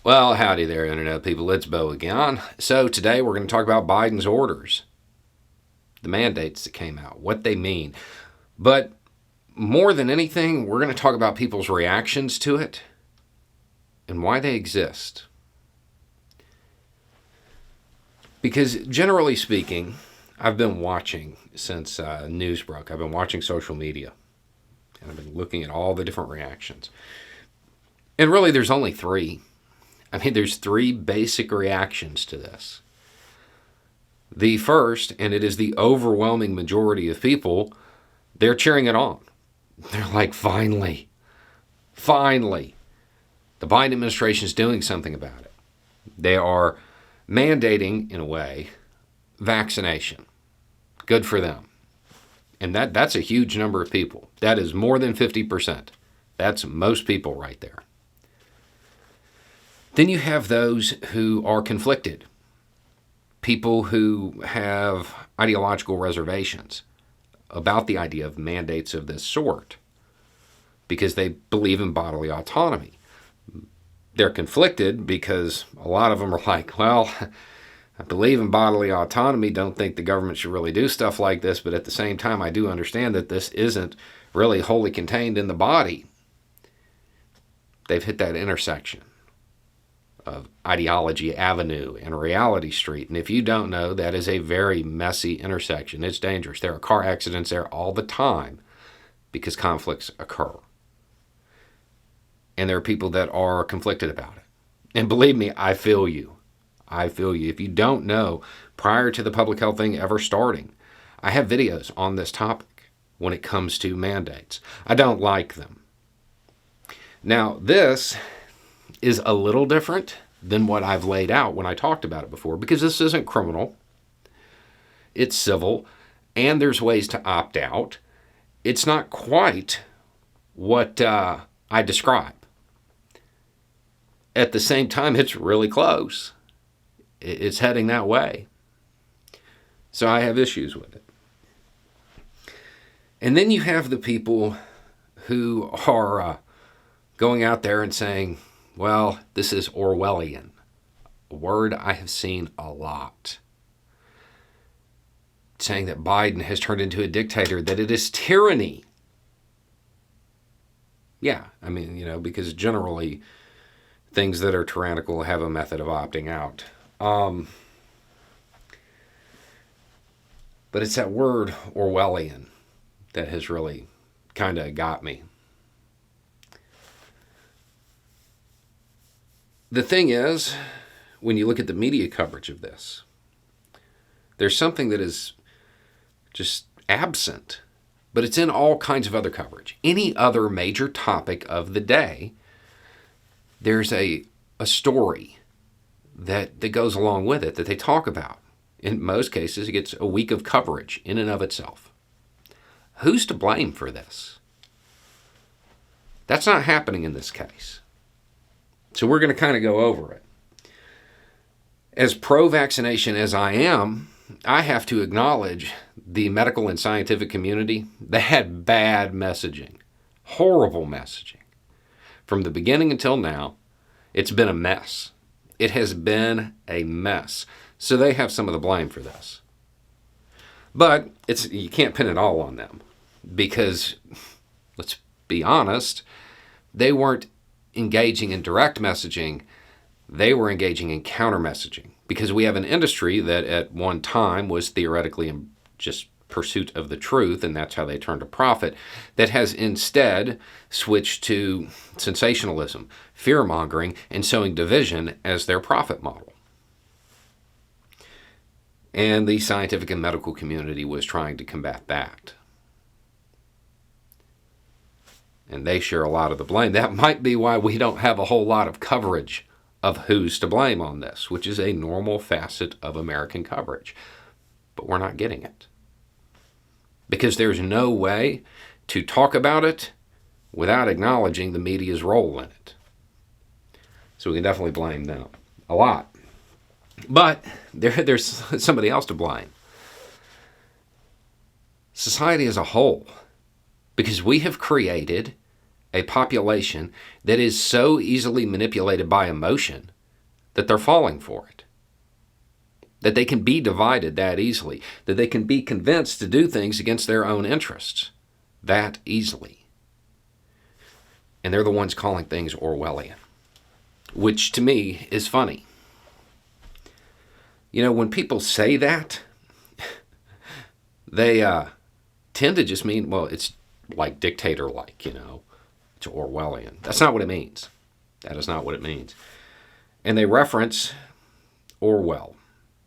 Well, howdy there, Internet people. It's Bo again. So today we're going to talk about Biden's orders, the mandates that came out, what they mean. But more than anything, we're going to talk about people's reactions to it and why they exist. Because generally speaking, I've been watching since news broke. I've been watching social media, and I've been looking at all the different reactions. And really, there's only three. There's three basic reactions to this. The first, and it is the overwhelming majority of people, they're cheering it on. They're like, finally, the Biden administration is doing something about it. They are mandating, in a way, vaccination. Good for them. And that's a huge number of people. That is more than 50%. That's most people right there. Then you have those who are conflicted, people who have ideological reservations about the idea of mandates of this sort because they believe in bodily autonomy. They're conflicted because a lot of them are like, well, I believe in bodily autonomy, don't think the government should really do stuff like this, but at the same time, I do understand that this isn't really wholly contained in the body. They've hit that intersection of Ideology Avenue and Reality Street. And if you don't know, that is a very messy intersection. It's dangerous. There are car accidents there all the time because conflicts occur. And there are people that are conflicted about it. And believe me, I feel you. If you don't know, prior to the public health thing ever starting, I have videos on this topic when it comes to mandates. I don't like them. Now, this is a little different than what I've laid out when I talked about it before, because this isn't criminal. It's civil, and there's ways to opt out. It's not quite what I describe. At the same time, it's really close. It's heading that way. So I have issues with it. And then you have the people who are going out there and saying, well, this is Orwellian, a word I have seen a lot. Saying that Biden has turned into a dictator, that it is tyranny. Yeah, because generally things that are tyrannical have a method of opting out. But it's that word Orwellian that has really kind of got me. The thing is, when you look at the media coverage of this, there's something that is just absent, but it's in all kinds of other coverage. Any other major topic of the day, there's a story that goes along with it that they talk about. In most cases, it gets a week of coverage in and of itself. Who's to blame for this? That's not happening in this case. So we're going to kind of go over it. As pro-vaccination as I am, I have to acknowledge the medical and scientific community. They had bad messaging, horrible messaging. From the beginning until now, it's been a mess. It has been a mess. So they have some of the blame for this. But you can't pin it all on them because, let's be honest, they weren't engaging in direct messaging. They were engaging in counter messaging because we have an industry that at one time was theoretically in just pursuit of the truth, and that's how they turned a profit, that has instead switched to sensationalism, fear-mongering, and sowing division as their profit model. And the scientific and medical community was trying to combat that. And they share a lot of the blame. That might be why we don't have a whole lot of coverage of who's to blame on this, which is a normal facet of American coverage. But we're not getting it. Because there's no way to talk about it without acknowledging the media's role in it. So we can definitely blame them a lot. But there's somebody else to blame. Society as a whole. Because we have created a population that is so easily manipulated by emotion that they're falling for it, that they can be divided that easily, that they can be convinced to do things against their own interests that easily. And they're the ones calling things Orwellian, which to me is funny. You know, when people say that, they tend to just mean, well, it's like dictator-like, it's Orwellian. That's not what it means. That is not what it means. And they reference Orwell,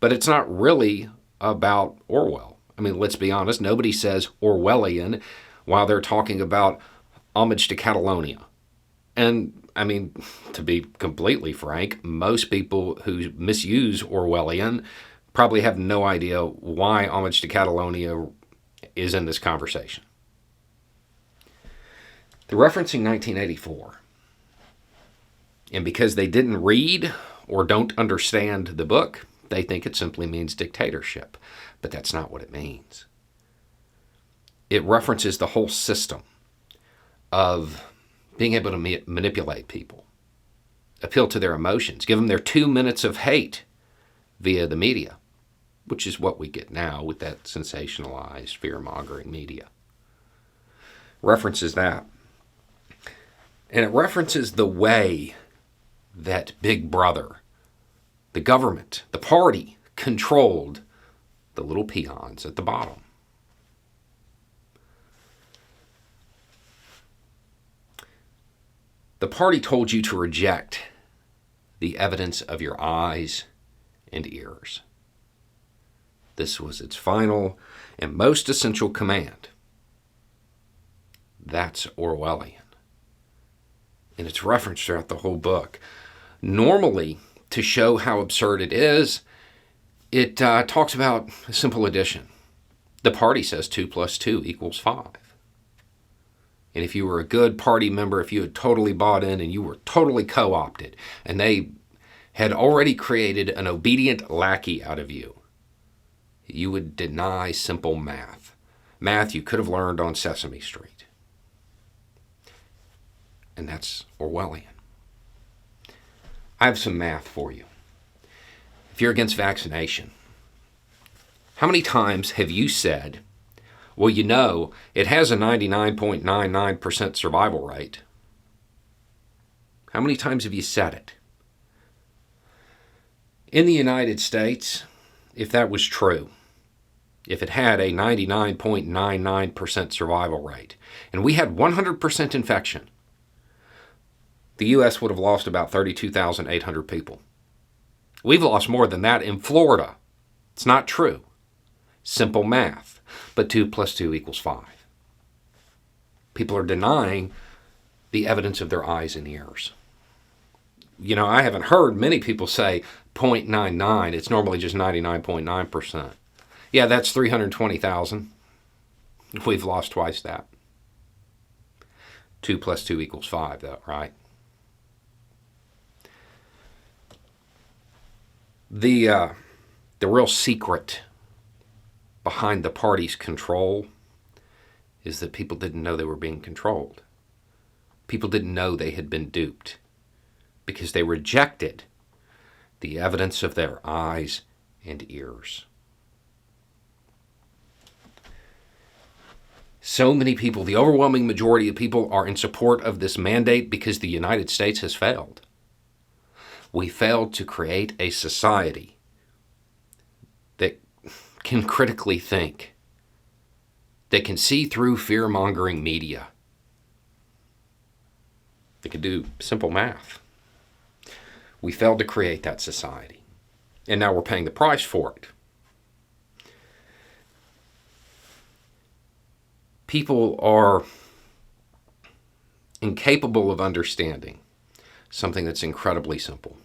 but it's not really about Orwell. I mean, let's be honest, nobody says Orwellian while they're talking about homage to Catalonia. And, I mean, to be completely frank, most people who misuse Orwellian probably have no idea why homage to Catalonia is in this conversation. They're referencing 1984. And because they didn't read or don't understand the book, they think it simply means dictatorship. But that's not what it means. It references the whole system of being able to manipulate people, appeal to their emotions, give them their 2 minutes of hate via the media, which is what we get now with that sensationalized, fear-mongering media. References that. And it references the way that Big Brother, the government, the party, controlled the little peons at the bottom. The party told you to reject the evidence of your eyes and ears. This was its final and most essential command. That's Orwellian. And it's referenced throughout the whole book. Normally, to show how absurd it is, it talks about simple addition. The party says 2 + 2 = 5. And if you were a good party member, if you had totally bought in and you were totally co-opted, and they had already created an obedient lackey out of you, you would deny simple math. Math you could have learned on Sesame Street. And that's Orwellian. I have some math for you. If you're against vaccination, how many times have you said, well, it has a 99.99% survival rate? How many times have you said it? In the United States, if that was true, if it had a 99.99% survival rate, and we had 100% infection, the U.S. would have lost about 32,800 people. We've lost more than that in Florida. It's not true. Simple math. But 2 + 2 = 5. People are denying the evidence of their eyes and ears. I haven't heard many people say 0.99. It's normally just 99.9%. Yeah, that's 320,000. We've lost twice that. 2 + 2 = 5, though, right? The real secret behind the party's control is that people didn't know they were being controlled. People didn't know they had been duped because they rejected the evidence of their eyes and ears. So many people, the overwhelming majority of people, are in support of this mandate because the United States has failed. We failed to create a society that can critically think, that can see through fear-mongering media, that can do simple math. We failed to create that society, and now we're paying the price for it. People are incapable of understanding something that's incredibly simple.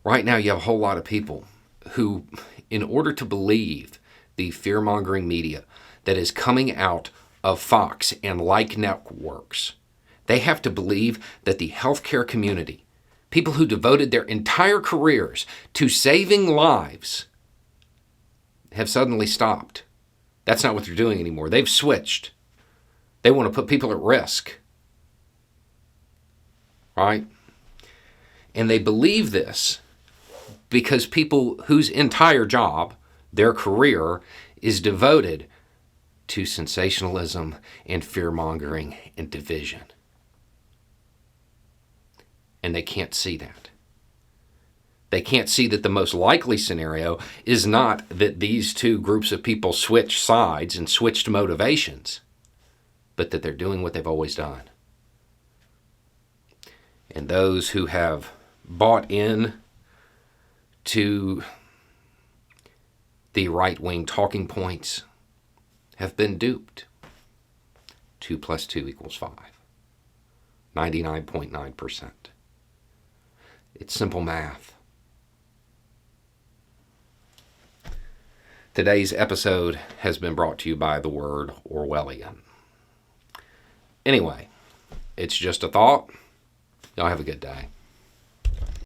Right now, you have a whole lot of people who, in order to believe the fear-mongering media that is coming out of Fox and like networks, they have to believe that the healthcare community, people who devoted their entire careers to saving lives, have suddenly stopped. That's not what they're doing anymore. They've switched. They want to put people at risk. Right? And they believe this because people whose entire job, their career, is devoted to sensationalism and fear-mongering and division. And they can't see that. They can't see that the most likely scenario is not that these two groups of people switch sides and switched motivations, but that they're doing what they've always done. And those who have bought in to the right-wing talking points have been duped. 2 + 2 = 5. 99.9%. It's simple math. Today's episode has been brought to you by the word Orwellian. Anyway, it's just a thought. Y'all have a good day.